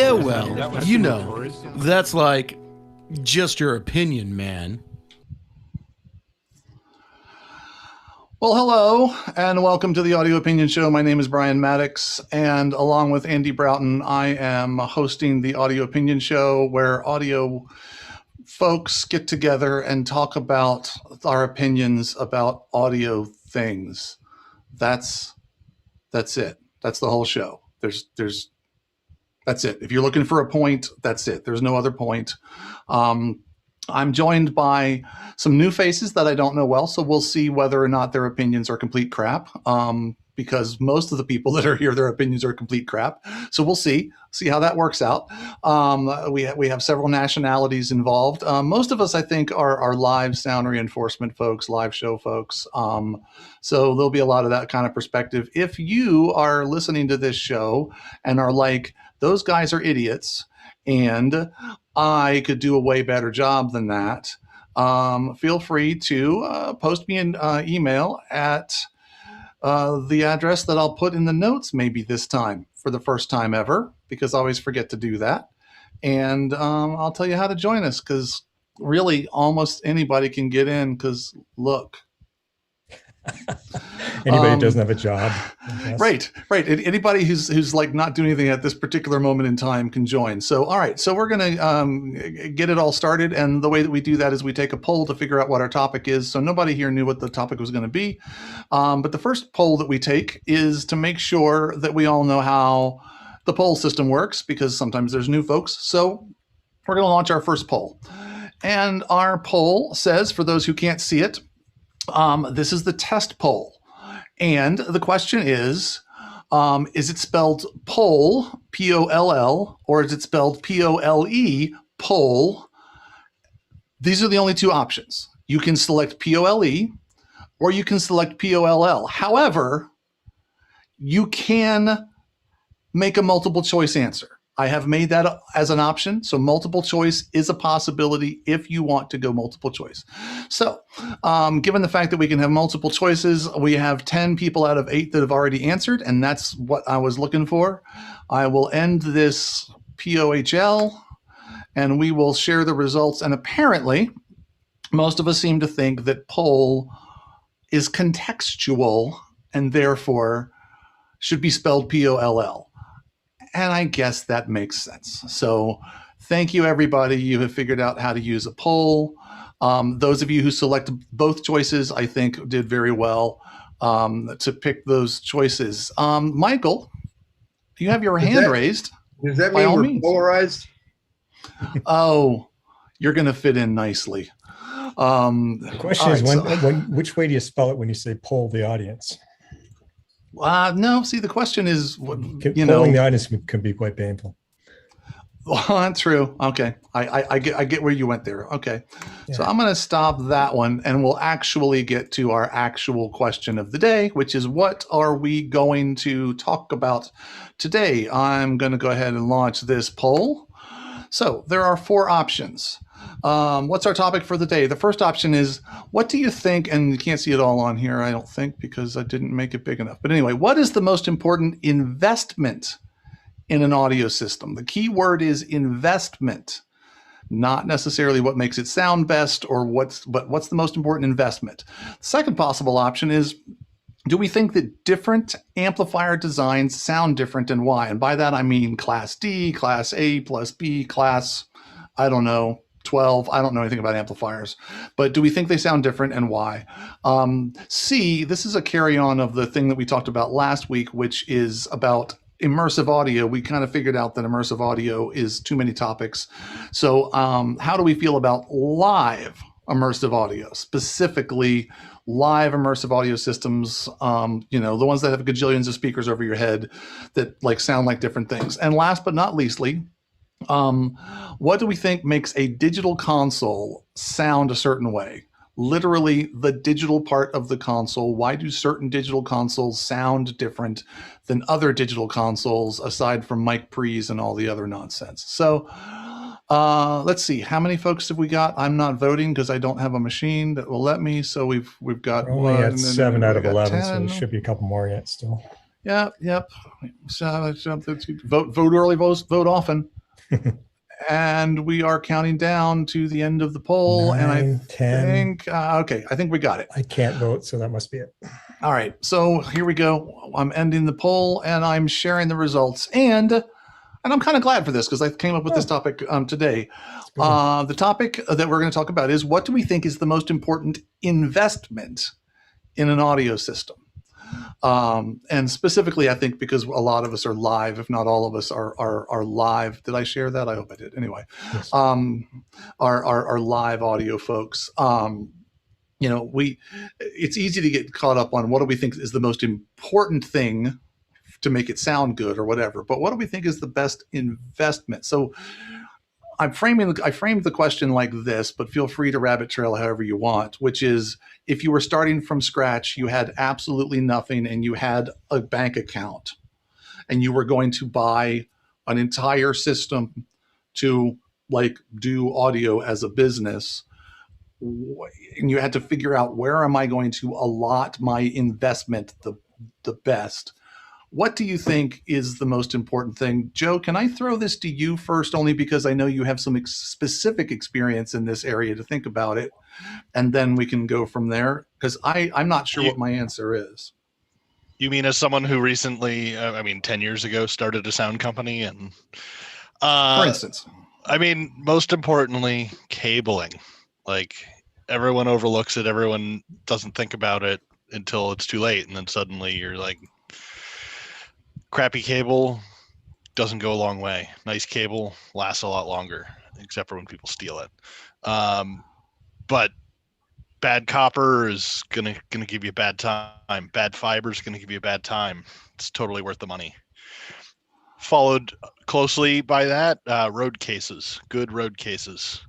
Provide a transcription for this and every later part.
Yeah, well, you know, that's like just your opinion, man. Well, hello, and welcome to the Audio Opinion Show. My name is Brian Maddox, and along with Andy Broughton, I am hosting the Audio Opinion Show, where audio folks get together and talk about our opinions about audio things. That's it. That's the whole show. That's it. If you're looking for a point, that's it. There's no other point. I'm joined by some new faces that I don't know well, so we'll see whether or not their opinions are complete crap. Because most of the people that are here, their opinions are complete crap. So we'll see how that works out. We have several nationalities involved. Most of us, I think, are live sound reinforcement folks, live show folks. So there'll be a lot of that kind of perspective. If you are listening to this show and are like, those guys are idiots, and I could do a way better job than that, feel free to post me an email at the address that I'll put in the notes maybe this time for the first time ever, because I always forget to do that. And I'll tell you how to join us, because really almost anybody can get in, because look. Anybody who doesn't have a job. Right. Anybody who's like not doing anything at this particular moment in time can join. So, all right. So we're going to get it all started. And the way that we do that is we take a poll to figure out what our topic is. So nobody here knew what the topic was going to be. But the first poll that we take is to make sure that we all know how the poll system works, because sometimes there's new folks. So we're going to launch our first poll. And our poll says, for those who can't see it, this is the test poll. And the question is it spelled poll, P-O-L-L, or is it spelled P-O-L-E, poll? These are the only two options. You can select P-O-L-E or you can select P-O-L-L. However, you can make a multiple choice answer. I have made that as an option. So multiple choice is a possibility if you want to go multiple choice. So given the fact that we can have multiple choices, we have 10 people out of 8 that have already answered, and that's what I was looking for. I will end this POHL and we will share the results. And apparently most of us seem to think that poll is contextual and therefore should be spelled P-O-L-L. And I guess that makes sense. So thank you, everybody. You have figured out how to use a poll. Those of you who selected both choices, I think, did very well to pick those choices. Michael, you have your hand raised. Does that mean we're polarized? Oh, you're going to fit in nicely. The question is, which way do you spell it when you say poll the audience? No, see, the question is, polling the audience can be quite painful. Well, that's true. Okay. I get where you went there. Okay. Yeah. So I'm going to stop that one, and we'll actually get to our actual question of the day, which is, what are we going to talk about today? I'm going to go ahead and launch this poll. So there are 4 options. What's our topic for the day? The first option is, what do you think, and you can't see it all on here, I don't think, because I didn't make it big enough. But anyway, what is the most important investment in an audio system? The key word is investment, not necessarily what makes it sound best or what's the most important investment. The second possible option is, do we think that different amplifier designs sound different, and why? And by that, I mean class D, class A plus B, class, I don't know, 12. I don't know anything about amplifiers, but do we think they sound different, and why? C, this is a carry on of the thing that we talked about last week, which is about immersive audio. We kind of figured out that immersive audio is too many topics. So how do we feel about live immersive audio, specifically live immersive audio systems, the ones that have gajillions of speakers over your head that like sound like different things? And last but not leastly, what do we think makes a digital console sound a certain way? Literally the digital part of the console. Why do certain digital consoles sound different than other digital consoles, aside from mic pre's and all the other nonsense? So let's see, how many folks have we got? I'm not voting because I don't have a machine that will let me. So we've got only at 7 out of 11, 10. So there should be a couple more yet still. Yep. So vote early, vote often. And we are counting down to the end of the poll. 9, and I 10. think, okay, I think we got it. I can't vote, so that must be it. All right, so here we go. I'm ending the poll and I'm sharing the results. And I'm kind of glad for this because I came up with this topic today. The topic that we're going to talk about is, what do we think is the most important investment in an audio system? And specifically, I think because a lot of us are live, if not all of us are live. Did I share that? I hope I did. Anyway, Yes. Our live audio folks. It's easy to get caught up on what do we think is the most important thing to make it sound good or whatever. But what do we think is the best investment? So I framed the question like this, but feel free to rabbit trail however you want, which is, if you were starting from scratch, you had absolutely nothing and you had a bank account and you were going to buy an entire system to like do audio as a business, and you had to figure out, where am I going to allot my investment the best? What do you think is the most important thing? Joe, can I throw this to you first, only because I know you have some specific experience in this area to think about it, and then we can go from there, because I'm not sure what my answer is. You mean as someone who recently, 10 years ago, started a sound company? And for instance, most importantly, cabling. Like, everyone overlooks it. Everyone doesn't think about it until it's too late. And then suddenly you're like, crappy cable doesn't go a long way. Nice cable lasts a lot longer, except for when people steal it. But bad copper is gonna give you a bad time. Bad fiber is gonna give you a bad time. It's totally worth the money. Followed closely by that, road cases, good road cases.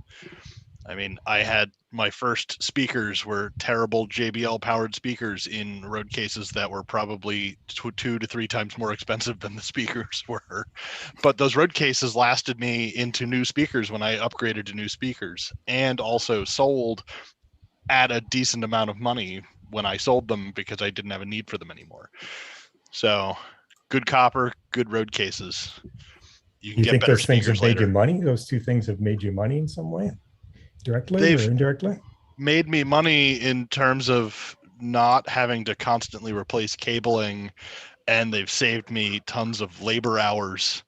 I had my first speakers were terrible JBL powered speakers in road cases that were probably 2 to 3 times more expensive than the speakers were. But those road cases lasted me into new speakers when I upgraded to new speakers, and also sold at a decent amount of money when I sold them because I didn't have a need for them anymore. So good copper, good road cases. You can You get think better those things speakers have made later. you money? Those two things have made you money in some way? Directly or indirectly? Made me money in terms of not having to constantly replace cabling, and they've saved me tons of labor hours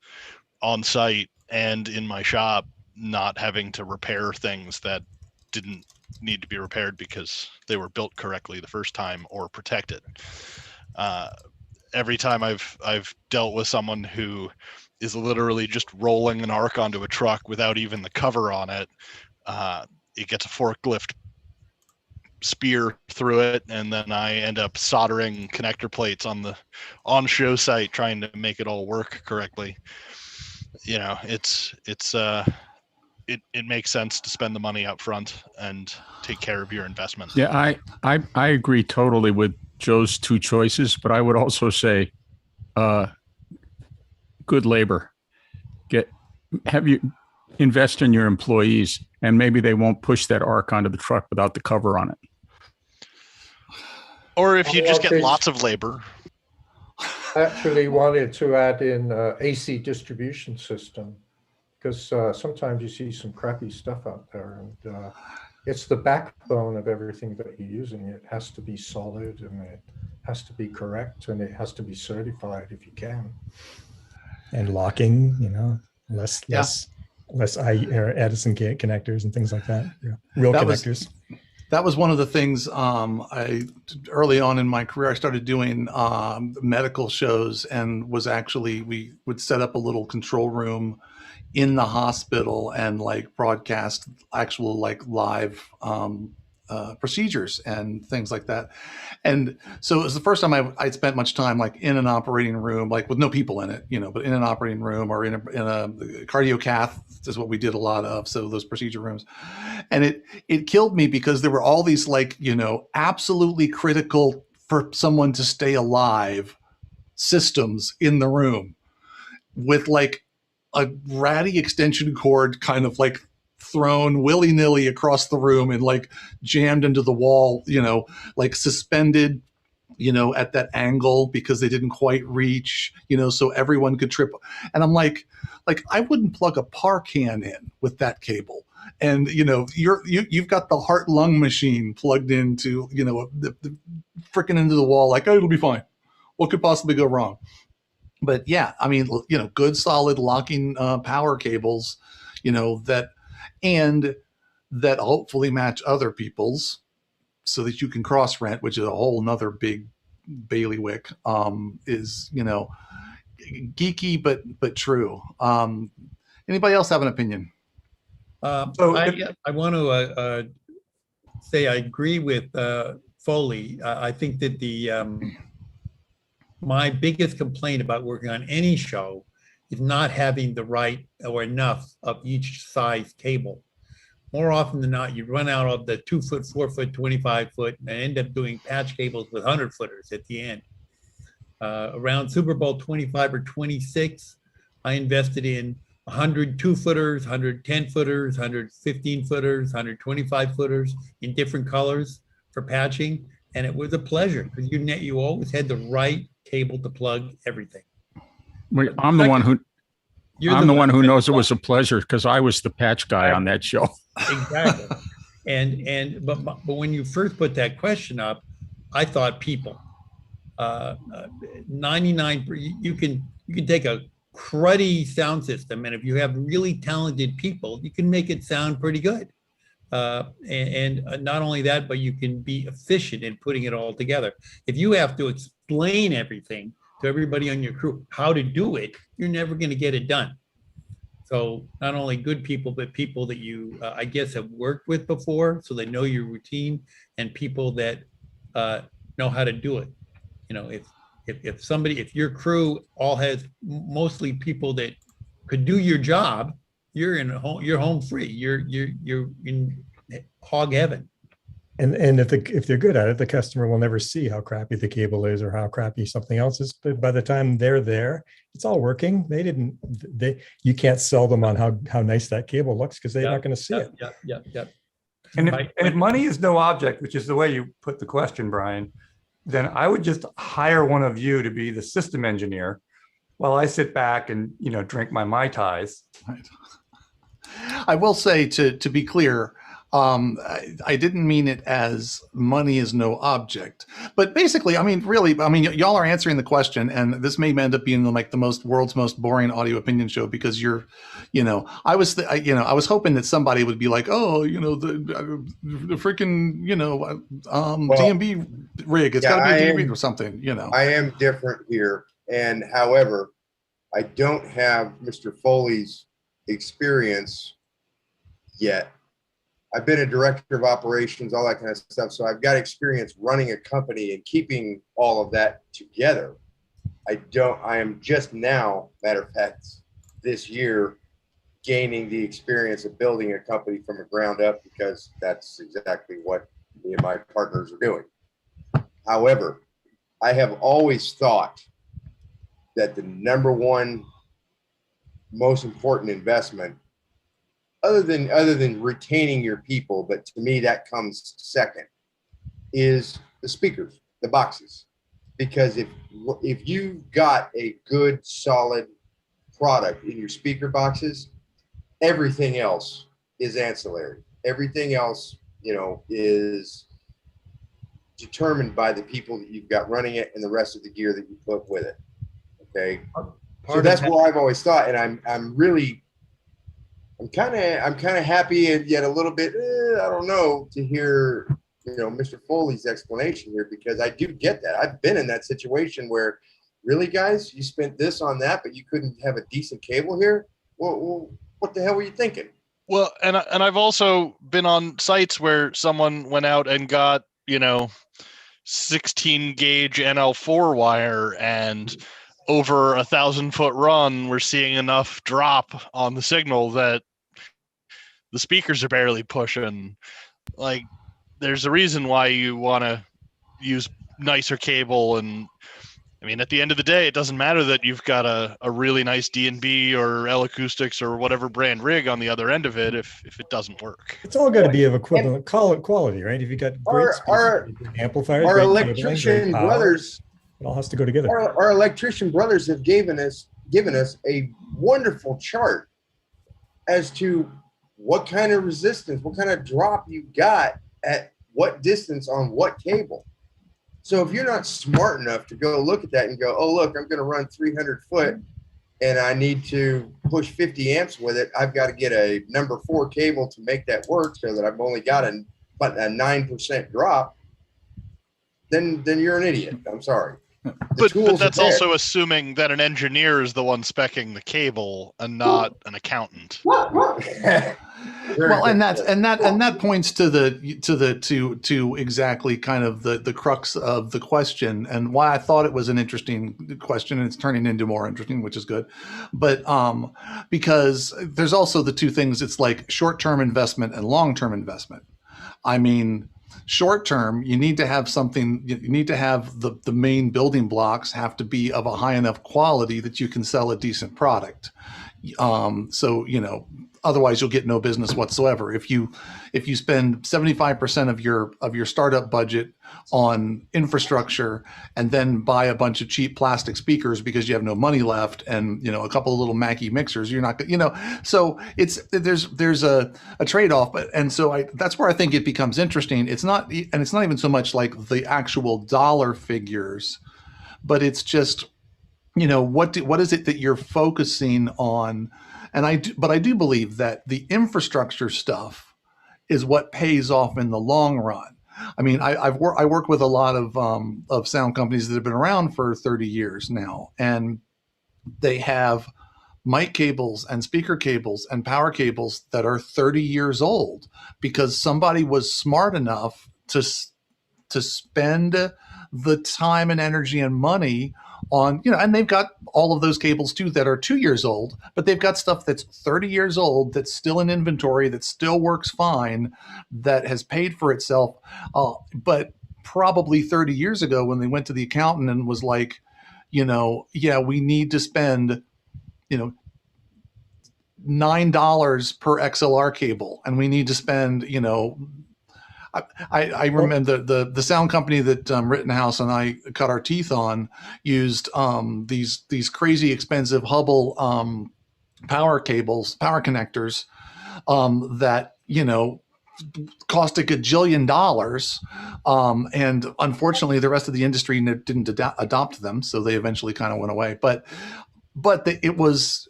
on site and in my shop, not having to repair things that didn't need to be repaired because they were built correctly the first time or protected. Every time I've dealt with someone who is literally just rolling an arc onto a truck without even the cover on it, it gets a forklift spear through it, and then I end up soldering connector plates on the on-show site trying to make it all work correctly. It makes sense to spend the money up front and take care of your investment. Yeah, I agree totally with Joe's two choices, but I would also say good labor. Have you invest in your employees, and maybe they won't push that arc onto the truck without the cover on it. Or if you just get lots of labor. I actually wanted to add in AC distribution system, because sometimes you see some crappy stuff out there, and it's the backbone of everything that you're using. It has to be solid, and it has to be correct, and it has to be certified if you can. And locking, less Edison connectors and things like that. Yeah. Real connectors. That was one of the things early on in my career. I started doing medical shows, and we would set up a little control room in the hospital and broadcast actual live procedures and things like that. And so it was the first time I'd spent much time in an operating room, with no people in it, but in an operating room or in a cardio cath is what we did a lot of. So those procedure rooms, and it killed me because there were all these absolutely critical for someone to stay alive systems in the room with a ratty extension cord kind of thrown willy-nilly across the room and jammed into the wall, suspended at that angle because they didn't quite reach, so everyone could trip. And I'm like I wouldn't plug a par can in with that cable. And you've got the heart lung machine plugged into the freaking into the wall. Like, oh, it'll be fine. What could possibly go wrong? But yeah, I mean, good solid locking power cables, that hopefully match other people's, so that you can cross rent, which is a whole nother big bailiwick. Is geeky but true. Anybody else have an opinion? I want to say I agree with Foley. I think that my biggest complaint about working on any show is not having the right or enough of each size cable. More often than not, you run out of the 2 foot, 4 foot, 25 foot, and end up doing patch cables with 100 footers at the end. Around Super Bowl 25 or 26, I invested in 100 2-footers, 110 footers, 115 footers, 125 footers in different colors for patching. And it was a pleasure because you always had the right cable to plug everything. I'm the one who knows it was a pleasure because I was the patch guy on that show. Exactly. But when you first put that question up, I thought people. 99, you can take a cruddy sound system, and if you have really talented people, you can make it sound pretty good. And not only that, but you can be efficient in putting it all together. If you have to explain everything to everybody on your crew how to do it, you're never going to get it done. So not only good people, but people that you, I guess, have worked with before, so they know your routine, and people that know how to do it. If your crew all has mostly people that could do your job, you're home free. You're in hog heaven. And if they're good at it, the customer will never see how crappy the cable is or how crappy something else is. But by the time they're there, it's all working. You can't sell them on how nice that cable looks because they're not going to see it. Yeah. And if money is no object, which is the way you put the question, Brian, then I would just hire one of you to be the system engineer while I sit back and drink my Mai Tais. Right. I will say to be clear, I didn't mean it as money is no object, but basically, y'all are answering the question, and this may end up being like the world's most boring audio opinion show because I was hoping that somebody would be like, oh, the freaking, DMB rig, it's got to be a DMB or something, I am different here, and however, I don't have Mr. Foley's experience yet. I've been a director of operations, all that kind of stuff. So I've got experience running a company and keeping all of that together. I am just now, matter of fact, this year, gaining the experience of building a company from the ground up because that's exactly what me and my partners are doing. However, I have always thought that the number one most important investment, other than retaining your people, but to me that comes second, is the speakers, the boxes. Because if you've got a good solid product in your speaker boxes, everything else is ancillary. Everything else, is determined by the people that you've got running it and the rest of the gear that you put with it. Okay, so that's where I've always thought, and I'm kind of happy and yet a little bit, I don't know, to hear, Mr. Foley's explanation here, because I do get that. I've been in that situation where, really, guys, you spent this on that, but you couldn't have a decent cable here. Well, what the hell were you thinking? Well, and I've also been on sites where someone went out and got, 16 gauge NL4 wire, and over 1,000-foot run, we're seeing enough drop on the signal that the speakers are barely pushing. Like, there's a reason why you want to use nicer cable, and I mean, at the end of the day, it doesn't matter that you've got a really nice D&B or L Acoustics or whatever brand rig on the other end of it if it doesn't work. It's all got to be of equivalent quality, right? If you got great speakers, amplifiers, our great electrician cabling, great power, brothers, it all has to go together. our electrician brothers have given us a wonderful chart as to what kind of resistance, what kind of drop you got at what distance on what cable. So if you're not smart enough to go look at that and go, oh, look, I'm going to run 300 foot and I need to push 50 amps with it, I've got to get a number 4 cable to make that work so that I've only got a 9% drop, then you're an idiot. I'm sorry. But that's also assuming that an engineer is the one speccing the cable and not an accountant. Well, and that points to exactly kind of the crux of the question and why I thought it was an interesting question, and it's turning into more interesting, which is good. But because there's also the two things, it's like short-term investment and long-term investment. I mean, short term, you need to have something, you need to have the main building blocks have to be of a high enough quality that you can sell a decent product. So, otherwise you'll get no business whatsoever. If you spend 75% of your startup budget on infrastructure and then buy a bunch of cheap plastic speakers because you have no money left and a couple of little Mackie mixers, you're not so there's a trade-off. And so that's where I think it becomes interesting. It's not even so much like the actual dollar figures, but it's just what is it that you're focusing on? And I do believe that the infrastructure stuff is what pays off in the long run. I mean, I work with a lot of sound companies that have been around for 30 years now, and they have mic cables and speaker cables and power cables that are 30 years old because somebody was smart enough to spend the time and energy and money on, and they've got all of those cables too that are 2 years old, but they've got stuff that's 30 years old, that's still in inventory, that still works fine, that has paid for itself. But probably 30 years ago when they went to the accountant and was like, we need to spend, $9 per XLR cable, and we need to spend, I remember the sound company that Rittenhouse and I cut our teeth on used these crazy expensive Hubble power cables, power connectors that cost a gajillion dollars, and unfortunately the rest of the industry didn't adopt them, so they eventually kind of went away. But it was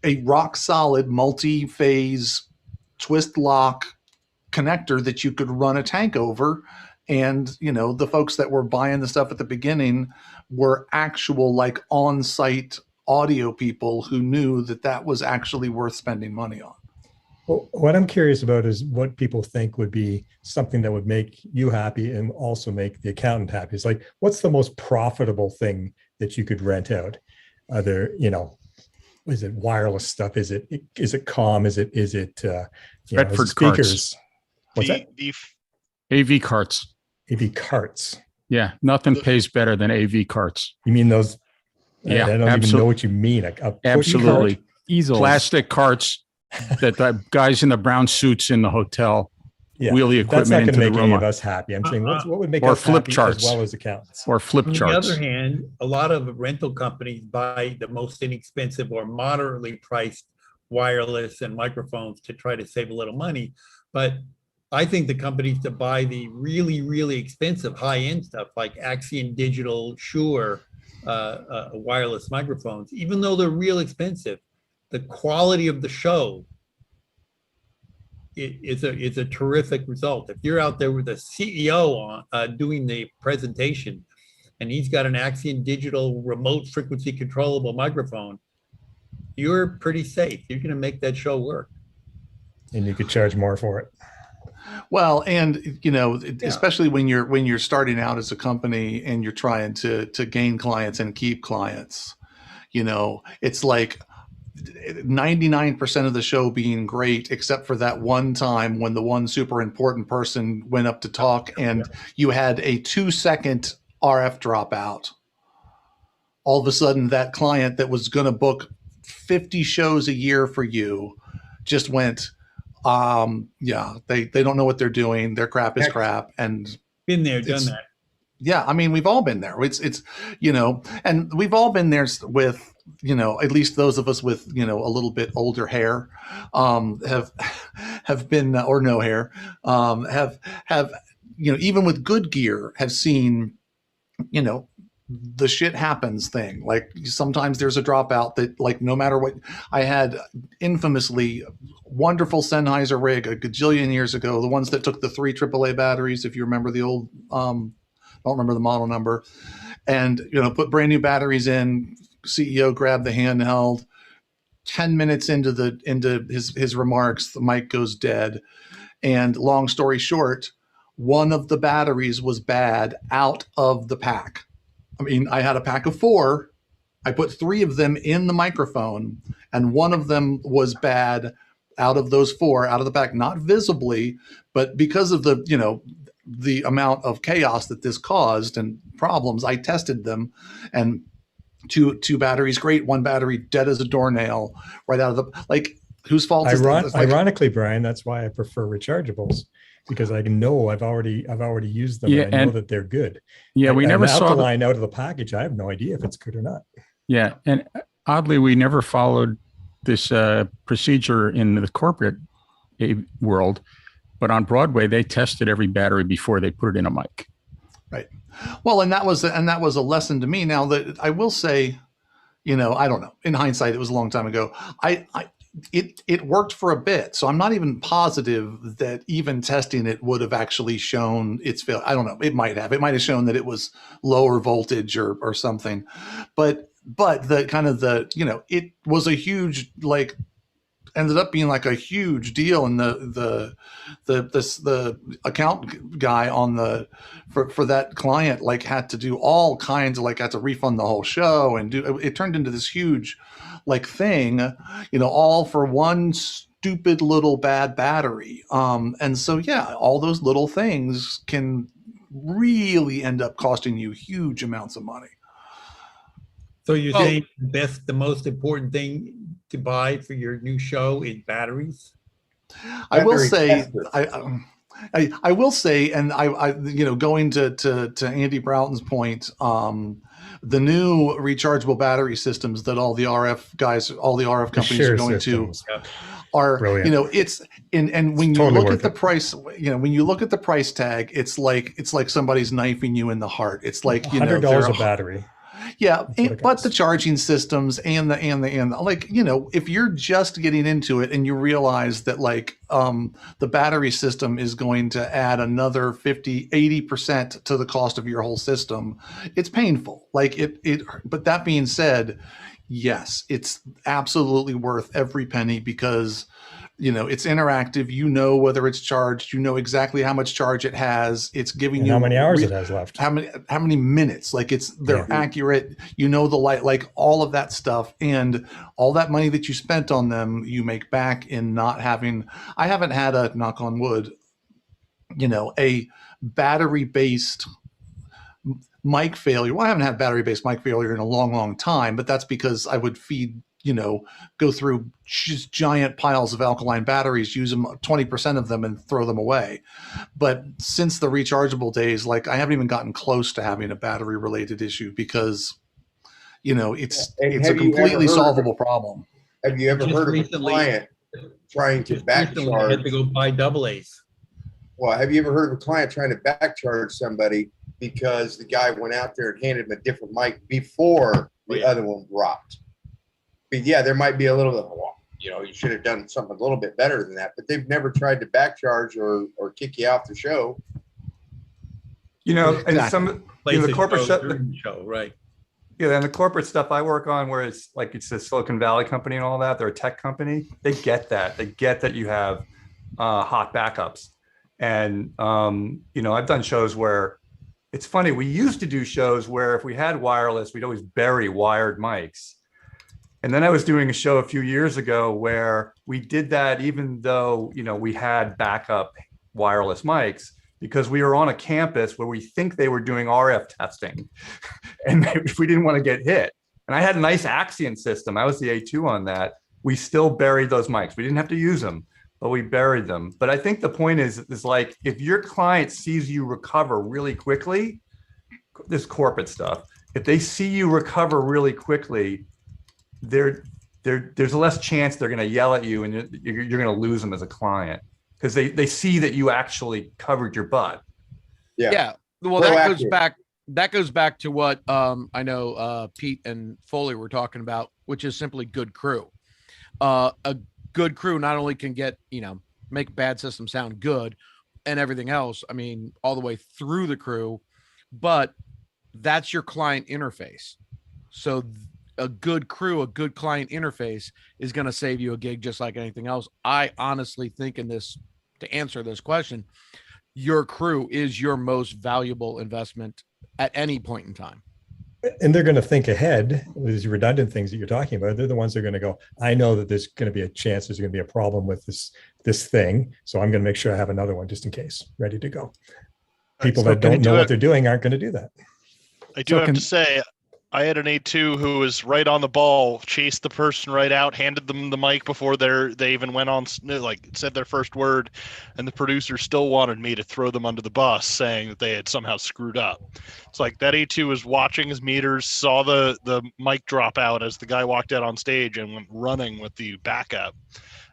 a rock solid multi-phase twist lock connector that you could run a tank over. And, the folks that were buying the stuff at the beginning were actual like on-site audio people who knew that was actually worth spending money on. Well, what I'm curious about is what people think would be something that would make you happy and also make the accountant happy. It's like, what's the most profitable thing that you could rent out? Either, is it wireless stuff? Is it comm? Is it Bedford speakers? Carts. What's that? AV carts. AV carts. Yeah, nothing pays better than AV carts. You mean those? Yeah, I don't even know what you mean. A absolutely. Easels. Plastic carts that the guys in the brown suits in the hotel wheel the equipment that's not into the make room. any of us happy. I'm saying what would make or us flip happy charts. as well as accountants. Or flip charts. On the other hand, a lot of rental companies buy the most inexpensive or moderately priced wireless and microphones to try to save a little money. But I think the companies that buy the really, really expensive high-end stuff like Axion Digital, Shure, wireless microphones, even though they're real expensive, the quality of the show is a terrific result. If you're out there with a CEO on doing the presentation and he's got an Axion Digital remote frequency controllable microphone, you're pretty safe. You're going to make that show work. And you could charge more for it. Well, and especially when you're starting out as a company and you're trying to gain clients and keep clients, it's like 99% of the show being great, except for that one time when the one super important person went up to talk and you had a 2-second RF dropout, all of a sudden that client that was going to book 50 shows a year for you just went, they don't know what they're doing. Their crap is crap. And Been there, done that. yeah, I mean, we've all been there. It's and we've all been there with, at least those of us with, a little bit older hair, have been, or no hair, have, even with good gear, have seen, the shit happens thing. Like sometimes there's a dropout that, like, no matter what. I had infamously wonderful Sennheiser rig a gajillion years ago, the ones that took the 3 AAA batteries, if you remember the old, don't remember the model number, and put brand new batteries in. CEO grabbed the handheld. 10 minutes into his remarks, the mic goes dead. And long story short, one of the batteries was bad out of the pack. I mean, I had a pack of 4. I put 3 of them in the microphone, and one of them was bad out of those 4, out of the pack, not visibly, but because of the amount of chaos that this caused and problems, I tested them, and two batteries great, one battery dead as a doornail right out of the, like, whose fault is that? Ironically, Brian, that's why I prefer rechargeables, because I know I've already used them, and I know that they're good. Yeah, we never saw the line out of the package. I have no idea if it's good or not. Yeah, and oddly, we never followed this procedure in the corporate world, but on Broadway, they tested every battery before they put it in a mic. Right. Well, and that was a lesson to me. Now that I will say, I don't know. In hindsight, it was a long time ago. It worked for a bit, so I'm not even positive that even testing it would have actually shown its fail. I don't know. It might have. It might have shown that it was lower voltage or something. But the kind of it was a huge, like, ended up being like a huge deal, and the account guy for that client, like, had to do all kinds of, like, had to refund the whole show, and it turned into this huge, like, thing, all for one stupid little bad battery. And so, yeah, all those little things can really end up costing you huge amounts of money. So you're saying the most important thing to buy for your new show is batteries? I will say, I will say, and I going to Andy Broughton's point, the new rechargeable battery systems that all the RF guys, all the RF companies are going systems to are brilliant. It's and when you look at the price, when you look at the price tag, it's like somebody's knifing you in the heart. It's like $100 a battery. Yeah, but the charging systems and the like, if you're just getting into it and you realize that, like, the battery system is going to add another 50-80% to the cost of your whole system, it's painful. Like but that being said, yes, it's absolutely worth every penny, because it's interactive. Whether it's charged, exactly how much charge it has. It's giving you how many hours it has left, how many minutes. Like, they're accurate. The light, like, all of that stuff, and all that money that you spent on them, you make back in not having. I haven't had a, knock on wood, a battery-based mic failure. Well, I haven't had battery-based mic failure in a long, long time, but that's because I would feed. Go through just giant piles of alkaline batteries, use them 20% of them, and throw them away. But since the rechargeable days, like, I haven't even gotten close to having a battery related issue, because it's a completely solvable problem. Have you ever heard of a client trying to back charge? Had to go buy AA's. Well, have you ever heard of a client trying to back charge somebody because the guy went out there and handed him a different mic before the other one dropped? Yeah, there might be a little bit, you should have done something a little bit better than that, but they've never tried to back charge or kick you off the show. And some the corporate show, right? Yeah, and the corporate stuff I work on, where it's like, it's a Silicon Valley company and all that, they're a tech company. They get that. They get that you have hot backups. And I've done shows where it's funny. We used to do shows where if we had wireless, we'd always bury wired mics. And then I was doing a show a few years ago where we did that, even though, we had backup wireless mics, because we were on a campus where we think they were doing RF testing and we didn't want to get hit. And I had a nice Axion system. I was the A2 on that. We still buried those mics. We didn't have to use them, but we buried them. But I think the point is like, if your client sees you recover really quickly, this corporate stuff, if they see you recover really quickly, there's less chance they're going to yell at you and you're going to lose them as a client, because they see that you actually covered your butt. Yeah. Well, that goes back to what I know Pete and Foley were talking about, which is simply good crew. A good crew not only can get, make a bad system sound good and everything else, I mean, all the way through the crew, but that's your client interface. So a good crew, a good client interface is going to save you a gig just like anything else. I honestly think to answer this question, your crew is your most valuable investment at any point in time. And they're going to think ahead with these redundant things that you're talking about. They're the ones that are going to go, I know that there's going to be a chance there's going to be a problem with this thing. So I'm going to make sure I have another one just in case, ready to go. People that don't know what they're doing aren't going to do that. I do have to say, I had an A2 who was right on the ball, chased the person right out, handed them the mic before they even went on, like said their first word, and the producer still wanted me to throw them under the bus, saying that they had somehow screwed up. It's like that A2 was watching his meters, saw the mic drop out as the guy walked out on stage and went running with the backup.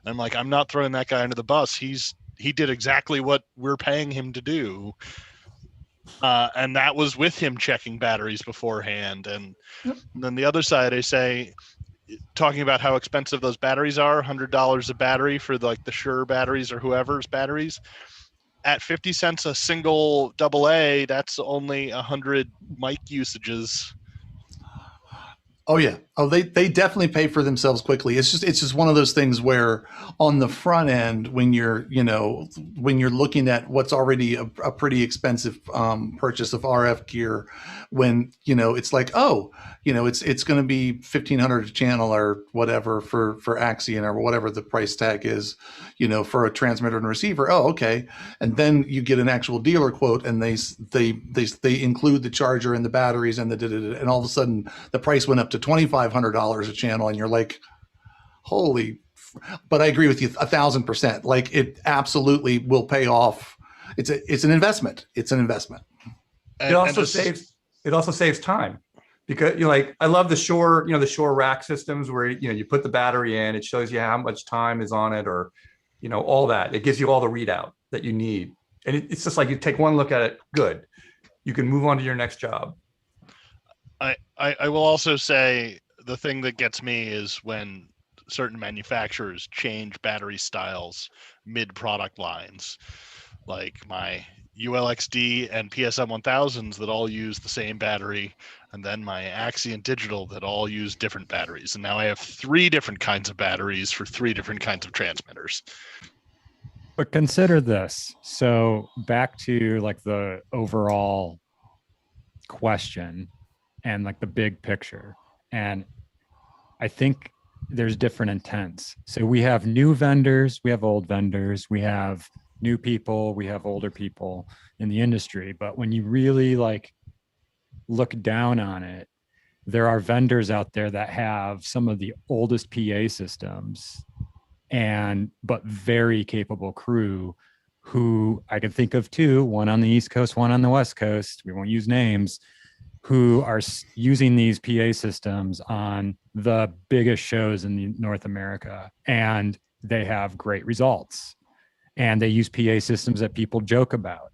And I'm like, I'm not throwing that guy under the bus. He did exactly what we're paying him to do. And that was with him checking batteries beforehand. And then the other side, I say, talking about how expensive those batteries are, $100 a battery for the Shure batteries or whoever's batteries. At 50 cents a single AA, that's only 100 mic usages. Oh yeah. Oh, they definitely pay for themselves quickly. It's just one of those things where on the front end, when you're looking at what's already a pretty expensive purchase of RF gear, when it's like, it's going to be $1,500 a channel or whatever for Axion or whatever the price tag is, for a transmitter and receiver. Oh, okay. And then you get an actual dealer quote, and they include the charger and the batteries and and all of a sudden the price went up to $2,500 a channel, and you're like, holy. But I agree with you 1,000%. Like, it absolutely will pay off. It's an investment. It's an investment. It also saves time, because I love the Shure rack systems where you put the battery in, it shows you how much time is on it, or all that. It gives you all the readout that you need, and it's just like you take one look at it, good, you can move on to your next job. I will also say the thing that gets me is when certain manufacturers change battery styles mid-product lines, like my ULXD and PSM 1000s that all use the same battery, and then my Axion Digital that all use different batteries. And now I have 3 different kinds of batteries for 3 different kinds of transmitters. But consider this. So back to the overall question and the big picture. And I think there's different intents. So we have new vendors, we have old vendors, we have new people, we have older people in the industry. But when you really look down on it, there are vendors out there that have some of the oldest PA systems but very capable crew, who I can think of 2, one on the East Coast, one on the West Coast, we won't use names, who are using these PA systems on the biggest shows in North America, and they have great results. And they use PA systems that people joke about,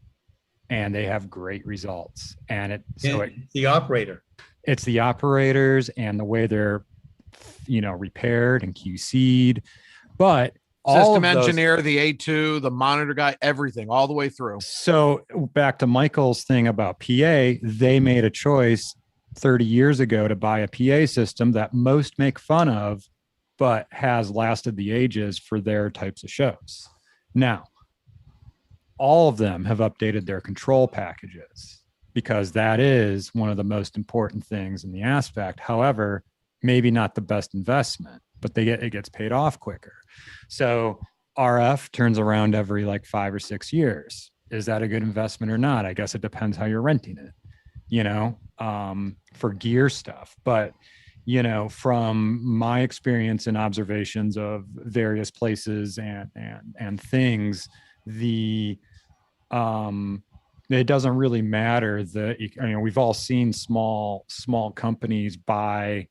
and they have great results. And it's the operator. It's the operators and the way they're, repaired and QC'd. But system engineer, the A2, the monitor guy, everything, all the way through. So back to Michael's thing about PA, they made a choice 30 years ago to buy a PA system that most make fun of, but has lasted the ages for their types of shows. Now, all of them have updated their control packages, because that is one of the most important things in the aspect. However, maybe not the best investment, but it gets paid off quicker. So RF turns around every 5 or 6 years. is that a good investment or not? I guess it depends how you're renting it, you know, for gear stuff. But, you know, from my experience and observations of various places and things, it doesn't really matter. We've all seen small companies buy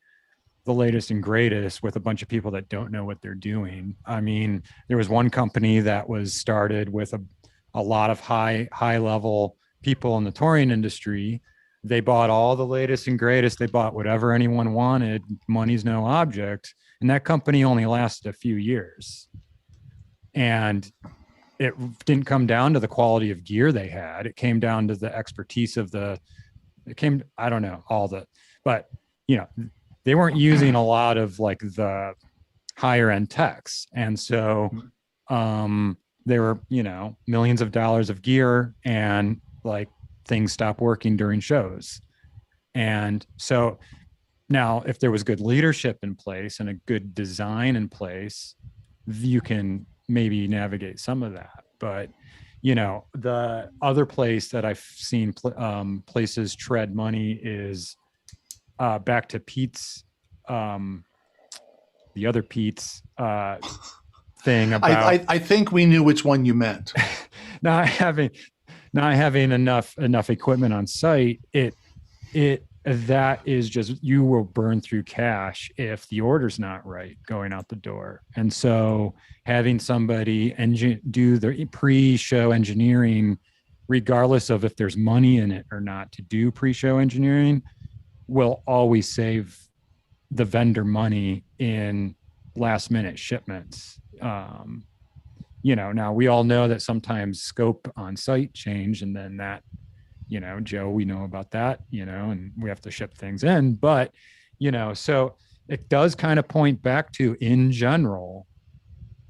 the latest and greatest with a bunch of people that don't know what they're doing. I mean, there was one company that was started with a lot of high level people in the touring industry. They bought all the latest and greatest. They bought whatever anyone wanted. Money's no object. And that company only lasted a few years. And it didn't come down to the quality of gear they had. It came down to the expertise of but, you know, they weren't using a lot of like the higher end techs. And so there were, you know, millions of dollars of gear, and like things stopped working during shows. And so now if there was good leadership in place and a good design in place, you can maybe navigate some of that. But, you know, the other place that I've seen places tread money is back to Pete's, the other Pete's thing about. I think we knew which one you meant. not having enough equipment on site. That is just, you will burn through cash if the order's not right going out the door. And so having somebody do the pre-show engineering, regardless of if there's money in it or not, to do pre-show engineering will always save the vendor money in last minute shipments. You know, now we all know that sometimes scope on site change, and then that, you know, Joe, we know about that, you know, and we have to ship things in. But, you know, so it does kind of point back to, in general,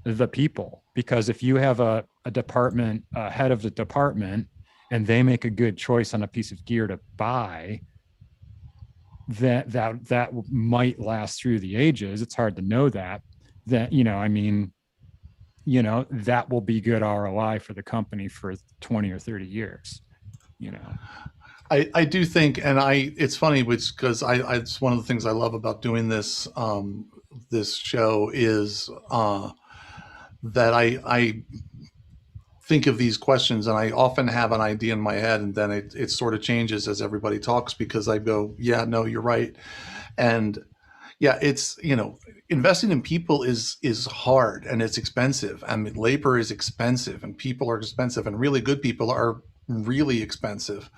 the people. Because if you have a department, a head of the department, and they make a good choice on a piece of gear to buy, that might last through the ages. It's hard to know that, you know, I mean, you know, that will be good ROI for the company for 20 or 30 years. You know, I do think, and it's funny, because it's one of the things I love about doing this show is that I think of these questions, and I often have an idea in my head, and then it sort of changes as everybody talks, because I go, yeah, no, you're right. And yeah, it's, you know, investing in people is hard, and it's expensive. I mean, labor is expensive, and people are expensive, and really good people are really expensive.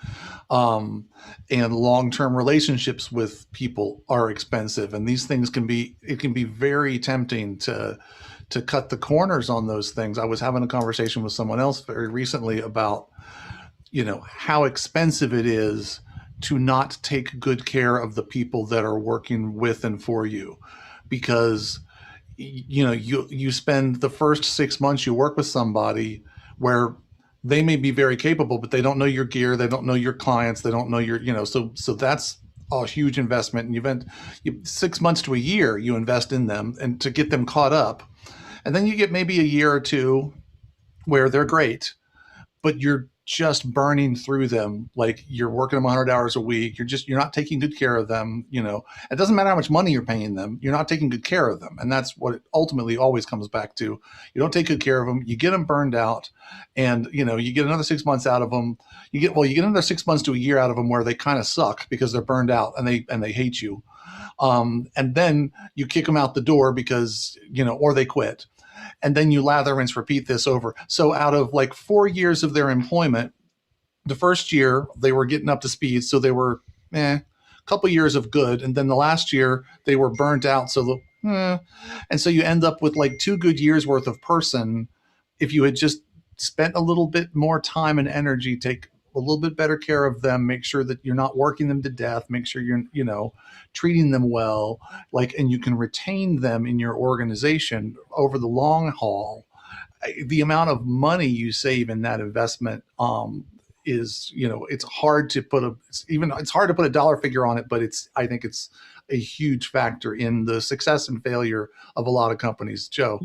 And long-term relationships with people are expensive. And these things can be very tempting to cut the corners on those things. I was having a conversation with someone else very recently about, you know, how expensive it is to not take good care of the people that are working with and for you. Because, you know, you spend the first 6 months you work with somebody where they may be very capable, but they don't know your gear. They don't know your clients. They don't know your, you know, so that's a huge investment. And 6 months to a year, you invest in them and to get them caught up. And then you get maybe a year or two where they're great, but you're just burning through them. Like you're working them 100 hours a week. You're not taking good care of them. You know, it doesn't matter how much money you're paying them. You're not taking good care of them. And that's what it ultimately always comes back to. You don't take good care of them. You get them burned out, and, you know, you get another 6 months out of them. You get another 6 months to a year out of them where they kind of suck because they're burned out and they hate you. And then you kick them out the door because, you know, or they quit. And then you lather, rinse, repeat this over. So out of like 4 years of their employment, the first year they were getting up to speed. So they were a couple years of good. And then the last year they were burnt out. So and so you end up with like 2 good years worth of person. If you had just spent a little bit more time and energy, take a little bit better care of them, make sure that you're not working them to death, make sure you're, you know, treating them well, like, and you can retain them in your organization over the long haul. The amount of money you save in that investment is, you know, it's hard to put a dollar figure on it, but I think it's a huge factor in the success and failure of a lot of companies. Joe?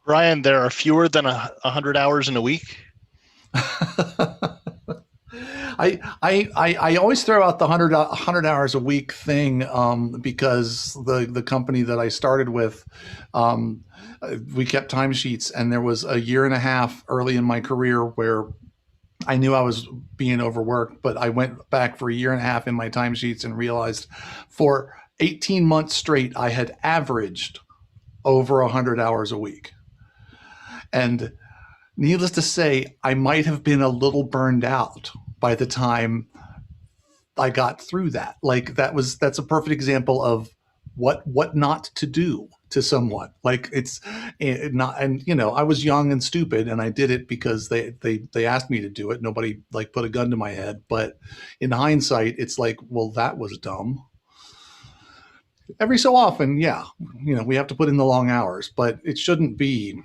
Brian, there are fewer than 100 hours in a week. I always throw out the 100 hours a week thing because the company that I started with, we kept timesheets, and there was a year and a half early in my career where I knew I was being overworked, but I went back for a year and a half in my timesheets and realized for 18 months straight, I had averaged over 100 hours a week. And needless to say, I might have been a little burned out by the time I got through that. Like that's a perfect example of what not to do to someone. Like it's not, and I was young and stupid, and I did it because they asked me to do it. Nobody like put a gun to my head. But in hindsight, it's like, well, that was dumb. Every so often, yeah, we have to put in the long hours, but it shouldn't be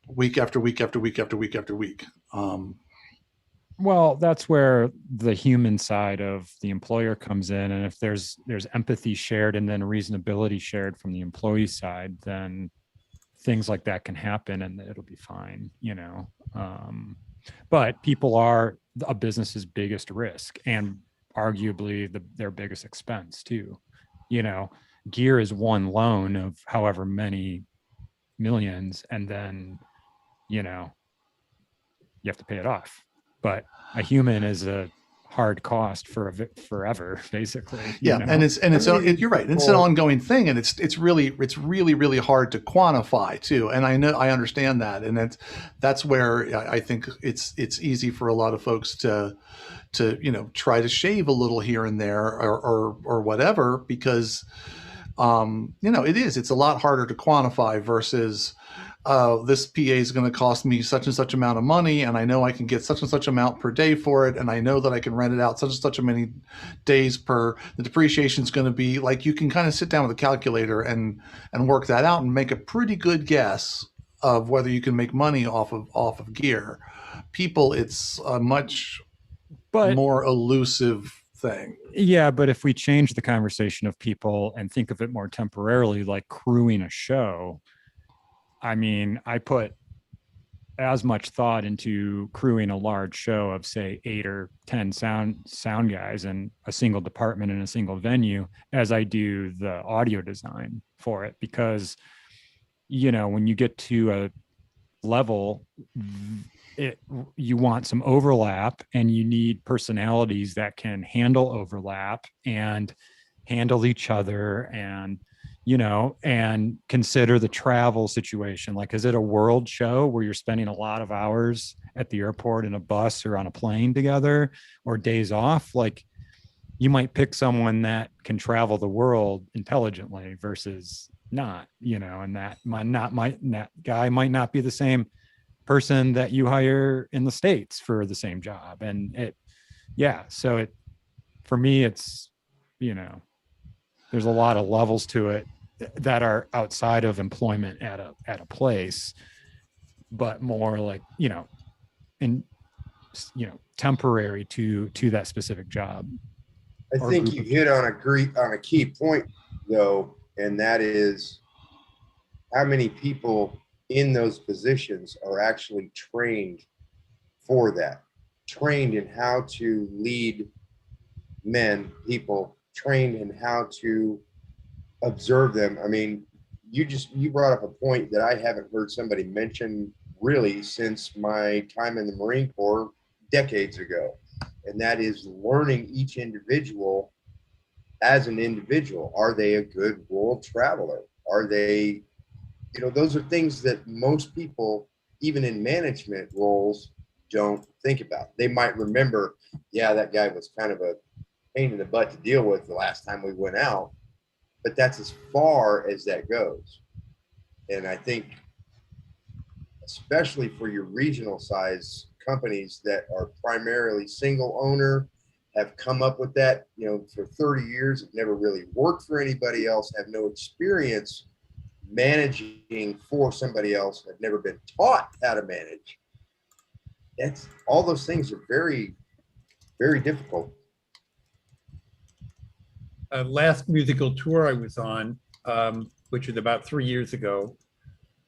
week after week after week after week after week. Well, that's where the human side of the employer comes in. And if there's empathy shared and then reasonability shared from the employee side, then things like that can happen and it'll be fine, but people are a business's biggest risk and arguably their biggest expense too. Gear is one loan of however many millions, and then, you have to pay it off. But a human is a hard cost for forever, basically. Yeah, and you're right. It's an ongoing thing, and it's really hard to quantify too. And I understand that, and that's where I think it's easy for a lot of folks to try to shave a little here and there or whatever, because it's a lot harder to quantify versus this PA is going to cost me such and such amount of money, and I know I can get such and such amount per day for it, and I know that I can rent it out such and such many days per. The depreciation is going to be like, you can kind of sit down with a calculator and work that out and make a pretty good guess of whether you can make money off of gear. People, it's a much more elusive thing. Yeah, but if we change the conversation of people and think of it more temporarily, like crewing a show, I mean, I put as much thought into crewing a large show of, say, 8 or 10 sound guys in a single department in a single venue as I do the audio design for it. Because, when you get to a level, you want some overlap, and you need personalities that can handle overlap and handle each other, and and consider the travel situation. Like, is it a world show where you're spending a lot of hours at the airport in a bus or on a plane together, or days off? Like, you might pick someone that can travel the world intelligently versus not, and that guy might not be the same person that you hire in the States for the same job. And for me, it's, there's a lot of levels to it that are outside of employment at a place, but more like, temporary to that specific job. I think you hit on a key point though, and that is how many people in those positions are actually trained for that, trained in how to lead people, trained in how to observe them. I mean, you brought up a point that I haven't heard somebody mention really since my time in the Marine Corps decades ago, and that is learning each individual as an individual. Are they a good world traveler? Are they, those are things that most people, even in management roles, don't think about. They might remember, yeah, that guy was kind of a pain in the butt to deal with the last time we went out, but that's as far as that goes. And I think, especially for your regional size companies that are primarily single owner, have come up with that, for 30 years, have never really worked for anybody else, have no experience managing for somebody else, have never been taught how to manage. That's all those things are very, very difficult. Last musical tour I was on, which was about 3 years ago,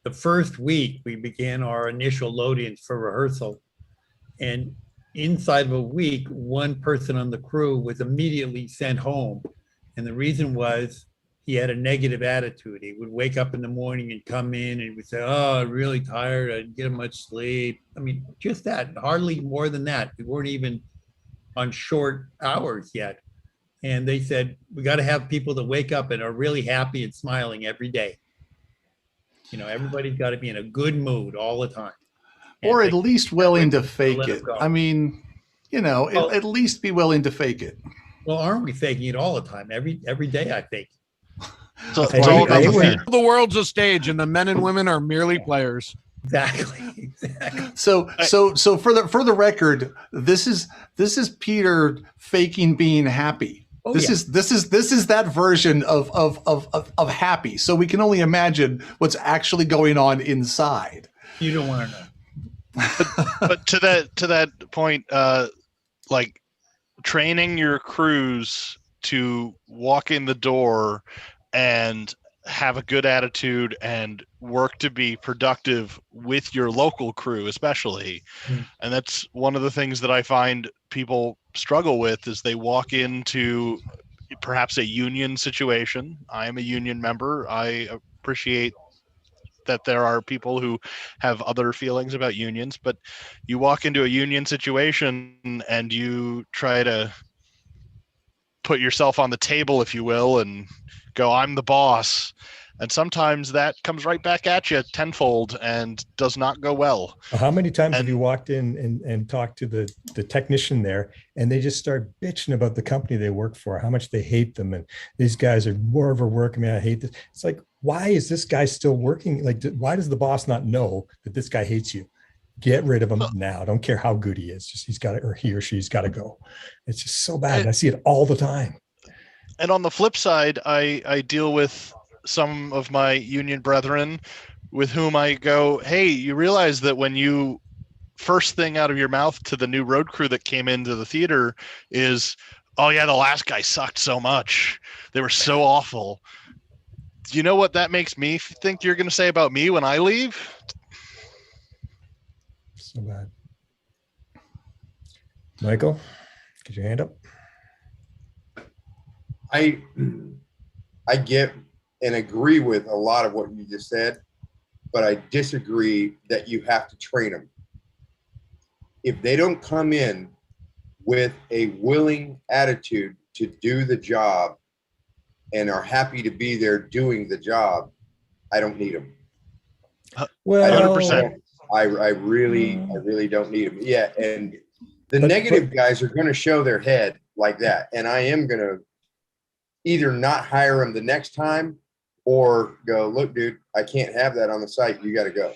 the first week we began our initial load-ins for rehearsal. And inside of a week, one person on the crew was immediately sent home. And the reason was he had a negative attitude. He would wake up in the morning and come in and he would say, "Oh, I'm really tired. I didn't get much sleep." I mean, just that, hardly more than that. We weren't even on short hours yet. And they said, we got to have people that wake up and are really happy and smiling every day. You know, everybody's got to be in a good mood all the time. Or at least willing to fake let 'em it. go. I mean, you know, Well- at least be willing to fake it. Well, aren't we faking it all the time? Every day I fake. So I it's all hate- about I the hate when- feed. The world's a stage, and the men and women are merely players. Exactly. So for the record, this is Peter faking being happy. Oh, This is that version of happy. So we can only imagine what's actually going on inside. You don't want to know. But to that point, like training your crews to walk in the door and have a good attitude and work to be productive with your local crew, especially. And that's one of the things that I find people struggle with is they walk into perhaps a union situation. I am a union member. I appreciate that there are people who have other feelings about unions, but you walk into a union situation and you try to put yourself on the table, if you will, and go, I'm the boss. And sometimes that comes right back at you tenfold and does not go well. How many times have you walked in and talked to the technician there and they just start bitching about the company they work for, how much they hate them. And these guys are more overworked. I mean, I hate this. It's like, why is this guy still working? Like, why does the boss not know that this guy hates you? Get rid of him now. Don't care how good he is. Just he's got to, or he or she's got to go. It's just so bad. And I see it all the time. And on the flip side, I deal with some of my union brethren with whom I go, hey, you realize that when you first thing out of your mouth to the new road crew that came into the theater is, oh yeah, the last guy sucked so much. They were so awful. Do you know what that makes me think you're going to say about me when I leave? So bad. Michael, get your hand up. I get and agree with a lot of what you just said, but I disagree that you have to train them. If they don't come in with a willing attitude to do the job and are happy to be there doing the job, I don't need them. Well, 100%. I really don't need them. Yeah, and the negative guys are going to show their head like that, and I am going to either not hire them the next time or go, look, dude, I can't have that on the site. You got to go.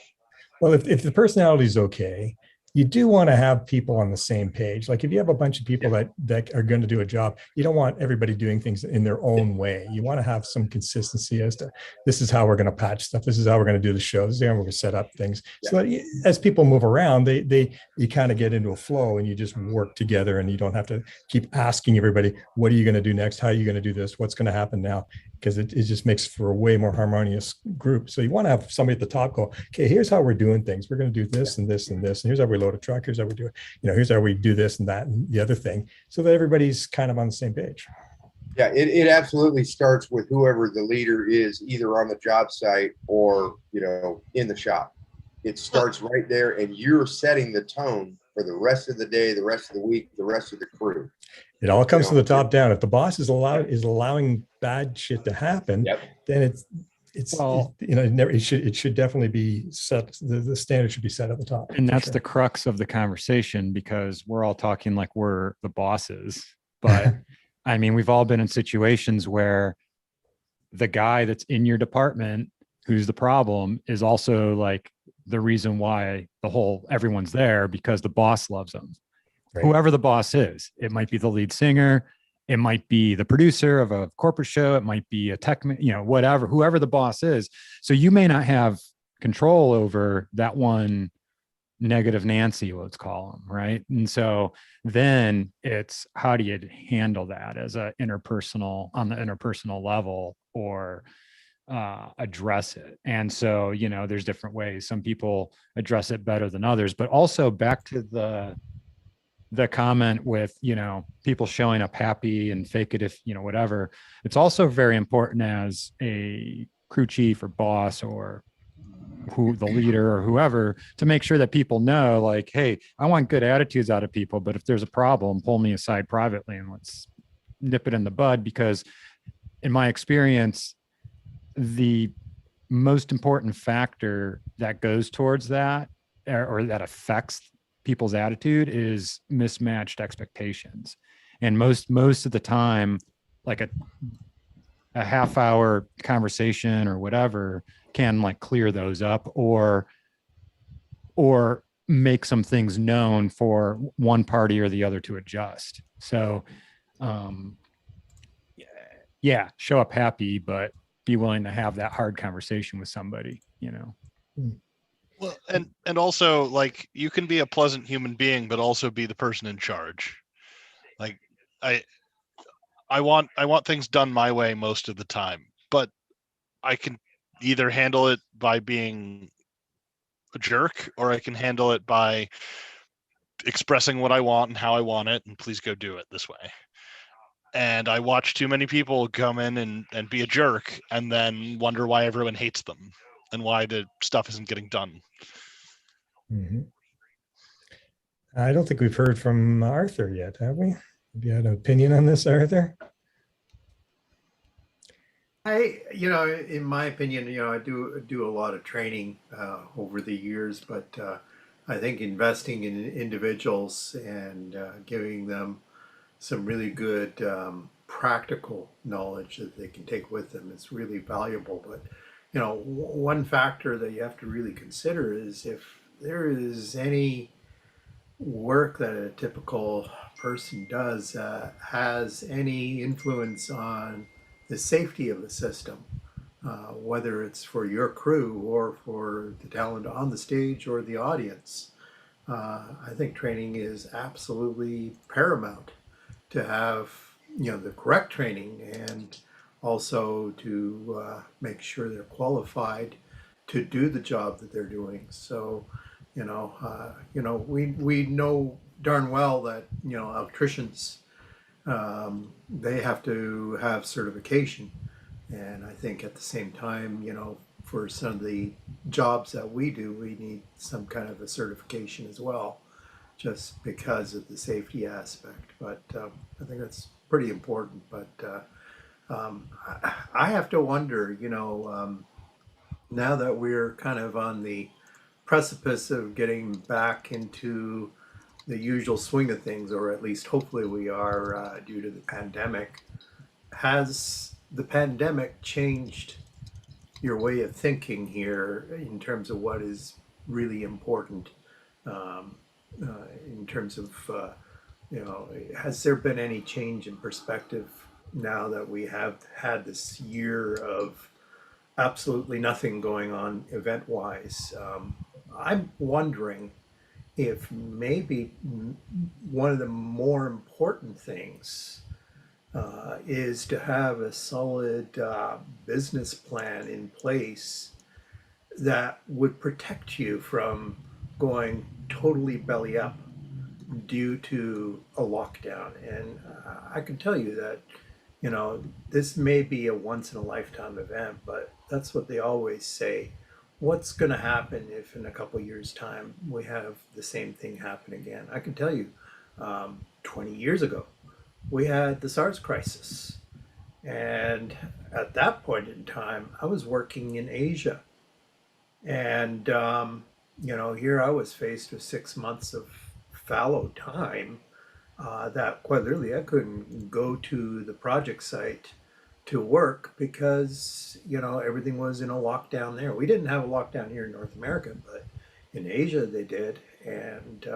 Well, if the personality is okay, you do want to have people on the same page. Like if you have a bunch of people that are going to do a job, you don't want everybody doing things in their own way. You want to have some consistency as to this is how we're going to patch stuff. This is how we're going to do the show. This is how we're going to set up things. Yeah. So that as people move around, you kind of get into a flow and you just work together and you don't have to keep asking everybody, what are you going to do next? How are you going to do this? What's going to happen now? Because it just makes for a way more harmonious group. So you want to have somebody at the top go, okay, here's how we're doing things. We're going to do this and this and this. And here's how we load a truck. Here's how we do it. Here's how we do this and that and the other thing, so that everybody's kind of on the same page. Yeah, it absolutely starts with whoever the leader is, either on the job site or, in the shop. It starts right there, and you're setting the tone for the rest of the day, the rest of the week, the rest of the crew. It all comes from the top down. If the boss is allowing bad shit to happen, then it should definitely be set. The standard should be set at the top. And that's the crux of the conversation, because we're all talking like we're the bosses. But I mean, we've all been in situations where the guy that's in your department who's the problem is also like the reason why everyone's there, because the boss loves them. Right. Whoever the boss is, it might be the lead singer, it might be the producer of a corporate show, it might be a tech, whatever, whoever the boss is. So you may not have control over that one negative Nancy, let's call them, right? And so then it's, how do you handle that as on the interpersonal level, or address it? And so, there's different ways. Some people address it better than others, but also back to the the comment with, people showing up happy and fake it if, whatever. It's also very important as a crew chief or boss or who the leader or whoever to make sure that people know, like, hey, I want good attitudes out of people, but if there's a problem, pull me aside privately and let's nip it in the bud. Because in my experience, the most important factor that goes towards that or that affects people's attitude is mismatched expectations. And most of the time, like a half-hour conversation or whatever can like clear those up or make some things known for one party or the other to adjust. So yeah, show up happy, but be willing to have that hard conversation with somebody, Well, and also, like, you can be a pleasant human being, but also be the person in charge. Like, I want things done my way most of the time, but I can either handle it by being a jerk, or I can handle it by expressing what I want and how I want it, and please go do it this way. And I watch too many people come in and be a jerk and then wonder why everyone hates them and why the stuff isn't getting done. Mm-hmm. I don't think we've heard from Arthur yet, have we? Have you had an opinion on this, Arthur? In my opinion, I do a lot of training over the years, but I think investing in individuals and giving them some really good practical knowledge that they can take with them is really valuable. But, one factor that you have to really consider is if there is any work that a typical person does has any influence on the safety of the system, whether it's for your crew or for the talent on the stage or the audience. I think training is absolutely paramount to have, the correct training and also to make sure they're qualified to do the job that they're doing. So, we know darn well that, electricians, they have to have certification. And I think at the same time, for some of the jobs that we do, we need some kind of a certification as well, just because of the safety aspect. But I think that's pretty important. But I have to wonder, now that we're kind of on the precipice of getting back into the usual swing of things, or at least hopefully we are due to the pandemic, has the pandemic changed your way of thinking here in terms of what is really important? In terms of, has there been any change in perspective now that we have had this year of absolutely nothing going on event-wise? I'm wondering if maybe one of the more important things is to have a solid business plan in place that would protect you from going totally belly up due to a lockdown. And I can tell you that, this may be a once in a lifetime event, but that's what they always say. What's going to happen if in a couple of years' time we have the same thing happen again? I can tell you, 20 years ago, we had the SARS crisis. And at that point in time, I was working in Asia. And, here I was faced with 6 months of fallow time that quite literally I couldn't go to the project site to work because, everything was in a lockdown there. We didn't have a lockdown here in North America, but in Asia they did. And,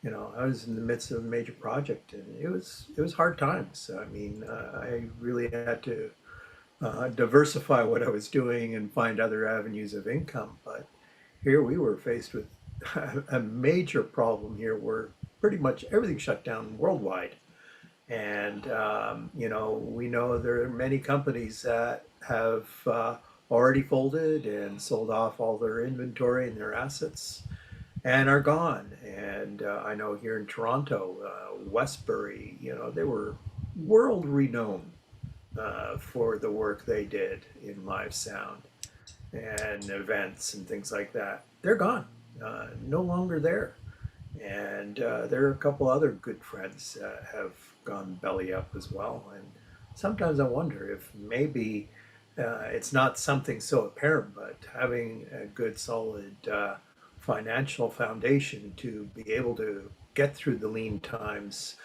I was in the midst of a major project and it was hard times. I mean, I really had to diversify what I was doing and find other avenues of income. But here we were faced with a major problem here where pretty much everything shut down worldwide. And, we know there are many companies that have already folded and sold off all their inventory and their assets. and are gone. And I know here in Toronto, Westbury, they were world renowned for the work they did in live sound and events and things like that. They're gone, no longer there. And there are a couple other good friends have gone belly up as well. And sometimes I wonder if maybe it's not something so apparent, but having a good solid financial foundation to be able to get through the lean times,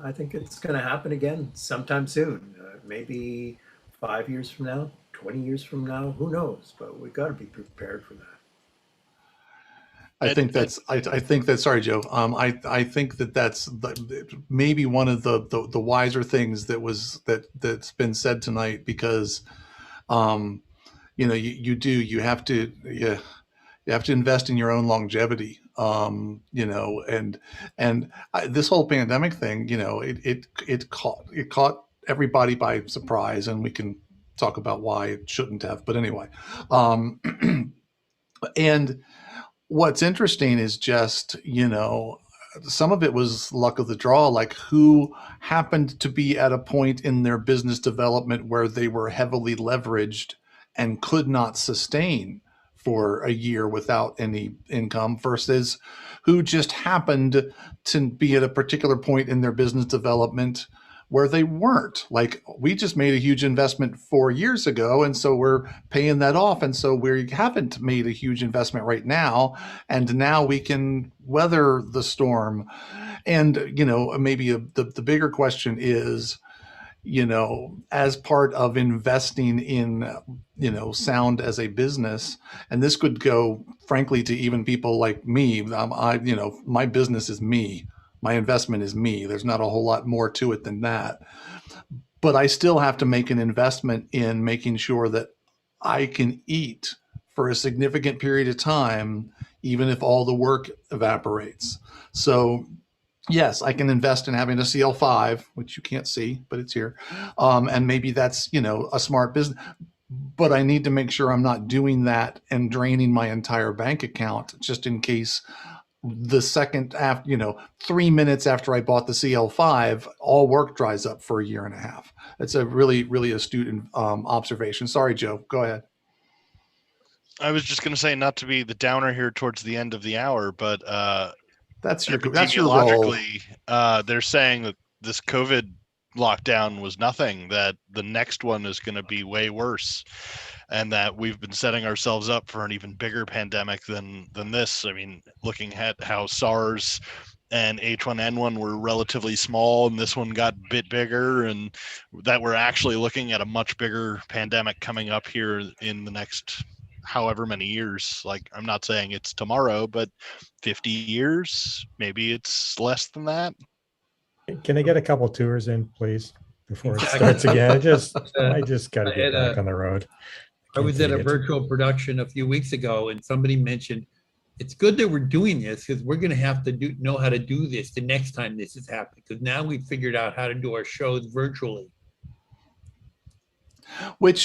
I think it's going to happen again sometime soon. Maybe 5 years from now, 20 years from now, who knows? But we've got to be prepared for that. I think that's sorry, Joe. I think that's maybe one of the wiser things that's been said tonight, because you have to invest in your own longevity. This whole pandemic thing, it caught everybody by surprise, and we can talk about why it shouldn't have. But anyway, and what's interesting is just, some of it was luck of the draw, like who happened to be at a point in their business development where they were heavily leveraged and could not sustain for a year without any income, versus who just happened to be at a particular point in their business development where they weren't. Like, we just made a huge investment 4 years ago, and so we're paying that off. And so we haven't made a huge investment right now, and now we can weather the storm. And, maybe the bigger question is, as part of investing in, sound as a business, and this could go, frankly, to even people like me. My business is me. My investment is me. There's not a whole lot more to it than that. But I still have to make an investment in making sure that I can eat for a significant period of time, even if all the work evaporates. So yes, I can invest in having a CL5, which you can't see, but it's here. And maybe that's, a smart business. But I need to make sure I'm not doing that and draining my entire bank account just in case the second after, 3 minutes after I bought the CL5, all work dries up for a year and a half. That's a really, really astute observation. Sorry, Joe, go ahead. I was just going to say, not to be the downer here towards the end of the hour, but that's your role. They're saying that this COVID lockdown was nothing, that the next one is going to be way worse, and that we've been setting ourselves up for an even bigger pandemic than this. I mean, looking at how SARS and H1N1 were relatively small, and this one got a bit bigger, and that we're actually looking at a much bigger pandemic coming up here in the next however many years. Like, I'm not saying it's tomorrow, but 50 years, maybe it's less than that. Can I get a couple tours in, please, before it starts again? I just got to get back on the road. I was at a virtual production a few weeks ago, and somebody mentioned it's good that we're doing this, because we're going to have to know how to do this the next time this is happening, because now we've figured out how to do our shows virtually. And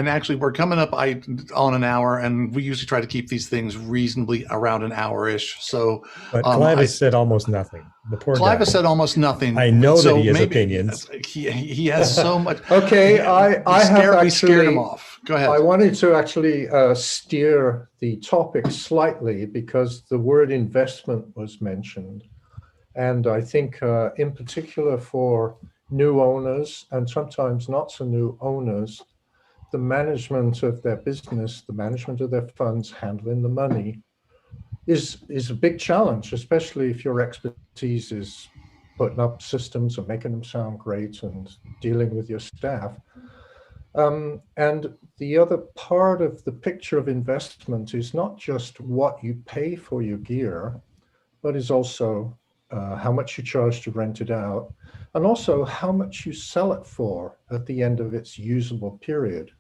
actually we're coming up on an hour, and we usually try to keep these things reasonably around an hour-ish. So, but Clive has said almost nothing. The poor Clive guy has said almost nothing. I know that he has opinions. He has so much. Okay, I scared him off. Go ahead. I wanted to actually steer the topic slightly, because the word investment was mentioned, and I think in particular for new owners, and sometimes not so new owners, the management of their business, the management of their funds, handling the money is a big challenge, especially if your expertise is putting up systems and making them sound great and dealing with your staff. And the other part of the picture of investment is not just what you pay for your gear, but is also how much you charge to rent it out, and also how much you sell it for at the end of its usable period.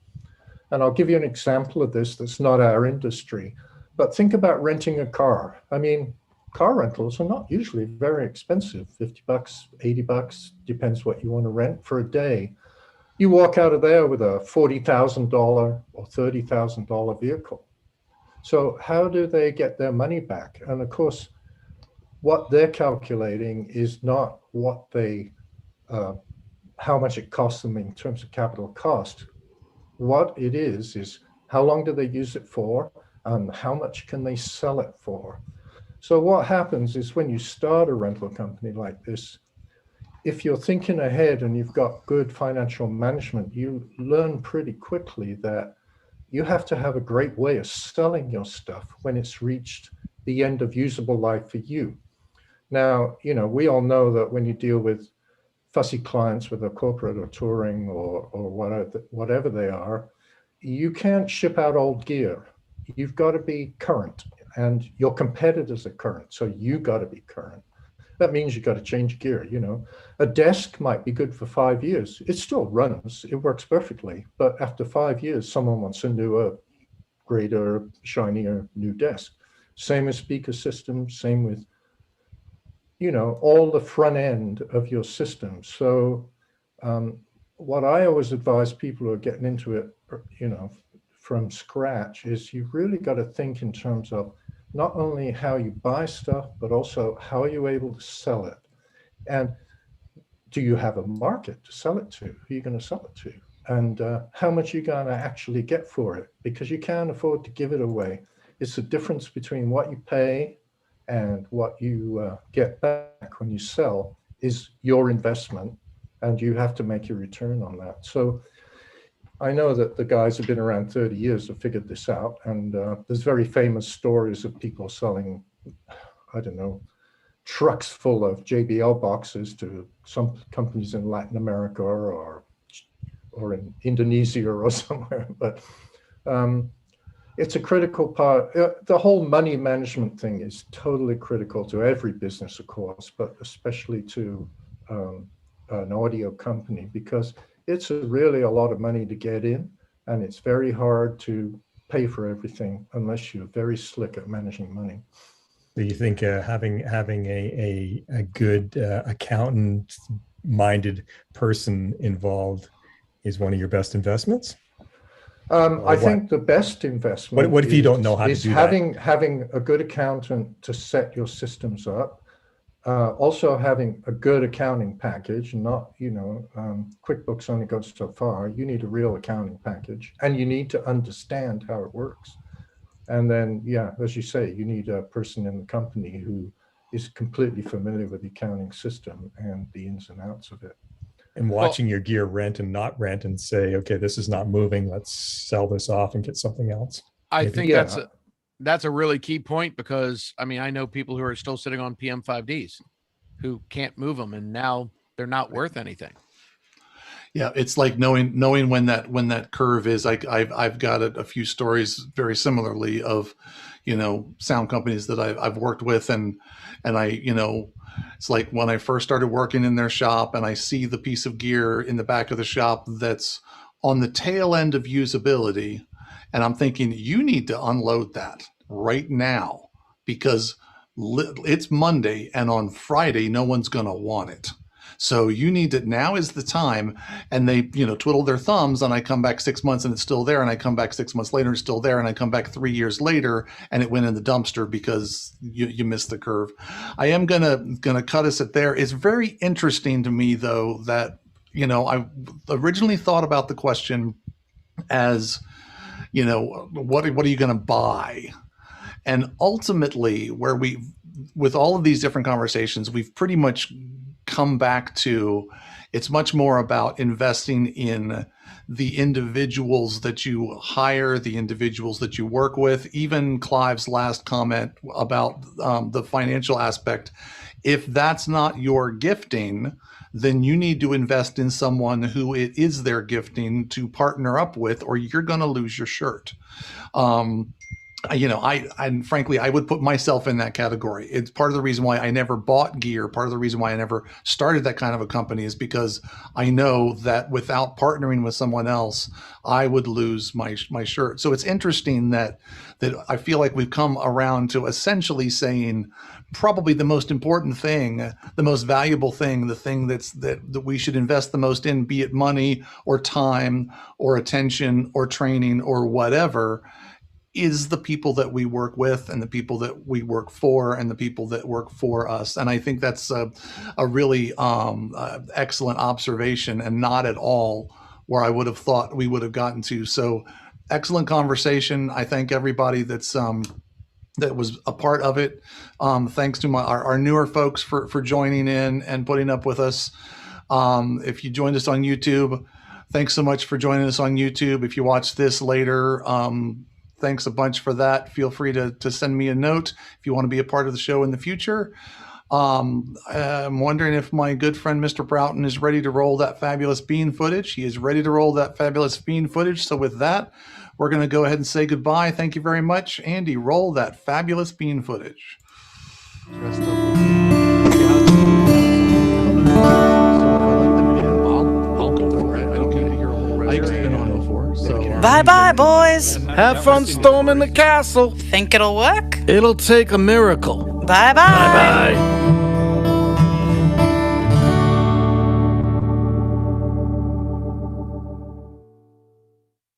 And I'll give you an example of this that's not our industry, but think about renting a car. I mean, car rentals are not usually very expensive, $50, $80, depends what you want to rent for a day. You walk out of there with a $40,000 or $30,000 vehicle. So how do they get their money back? And of course, what they're calculating is not what they, how much it costs them in terms of capital cost. What it is how long do they use it for, and how much can they sell it for? So what happens is when you start a rental company like this, if you're thinking ahead and you've got good financial management, you learn pretty quickly that you have to have a great way of selling your stuff when it's reached the end of usable life for you. Now, you know, we all know that when you deal with fussy clients, whether corporate or touring or whatever they are, you can't ship out old gear. You've got to be current, and your competitors are current, so you got to be current. That means you got to change gear. You know, a desk might be good for 5 years. It still runs. It works perfectly. But after 5 years, someone wants a newer, greater, shinier new desk. Same with speaker systems. Same with, you know, all the front end of your system. So what I always advise people who are getting into it, you know, from scratch, is you've really got to think in terms of not only how you buy stuff, but also how are you able to sell it? And do you have a market to sell it to? Who are you going to sell it to? And how much are you going to actually get for it? Because you can't afford to give it away. It's the difference between what you pay and what you get back when you sell is your investment, and you have to make your return on that. So I know that the guys have been around 30 years have figured this out, and there's very famous stories of people selling, I don't know, trucks full of JBL boxes to some companies in Latin America or in Indonesia or somewhere. But it's a critical part. The whole money management thing is totally critical to every business, of course, but especially to an audio company, because it's really a lot of money to get in, and it's very hard to pay for everything unless you're very slick at managing money. Do you think having a good accountant-minded person involved is one of your best investments? I think the best investment. What if you don't know how to do that? Having a good accountant to set your systems up. Also having a good accounting package, not, you know, QuickBooks only goes so far. You need a real accounting package, and you need to understand how it works. And then, yeah, as you say, you need a person in the company who is completely familiar with the accounting system and the ins and outs of it. And watching your gear rent and not rent and say, okay, this is not moving, let's sell this off and get something else. I think that's a really key point, because I mean, I know people who are still sitting on PM5Ds who can't move them, and now they're not worth anything. Yeah, it's like knowing when that curve is. I've got a few stories very similarly of, you know, sound companies that I've worked with, and I, you know, it's like when I first started working in their shop and I see the piece of gear in the back of the shop that's on the tail end of usability, and I'm thinking, you need to unload that right now, because it's Monday and on Friday, no one's going to want it. So you need to, now is the time. And they, you know, twiddle their thumbs, and I come back 6 months and it's still there. And I come back 6 months later and it's still there. And I come back 3 years later and it went in the dumpster because you missed the curve. I am going to cut us at there. It's very interesting to me, though, that, you know, I originally thought about the question as, you know, what are you going to buy? And ultimately, with all of these different conversations, we've pretty much come back to, it's much more about investing in the individuals that you hire, the individuals that you work with. Even Clive's last comment about the financial aspect, if that's not your gifting, then you need to invest in someone who it is their gifting to partner up with, or you're going to lose your shirt. You know, and frankly, I would put myself in that category. It's part of the reason why I never bought gear. Part of the reason why I never started that kind of a company is because I know that without partnering with someone else, I would lose my shirt. So it's interesting that I feel like we've come around to essentially saying probably the most important thing, the most valuable thing, the thing that we should invest the most in, be it money or time or attention or training or whatever, is the people that we work with and the people that we work for and the people that work for us. And I think that's a really excellent observation, and not at all where I would have thought we would have gotten to. So excellent conversation. I thank everybody that's that was a part of it. Thanks to our newer folks for joining in and putting up with us. If you joined us on YouTube, thanks so much for joining us on YouTube. If you watch this later, thanks a bunch for that. Feel free to send me a note if you want to be a part of the show in the future. I'm wondering if my good friend Mr. Broughton is ready to roll that fabulous bean footage. He is ready to roll that fabulous bean footage. So with that, we're going to go ahead and say goodbye. Thank you very much. Andy, roll that fabulous bean footage. Bye-bye, boys. Have fun storming the castle. Think it'll work? It'll take a miracle. Bye-bye. Bye-bye.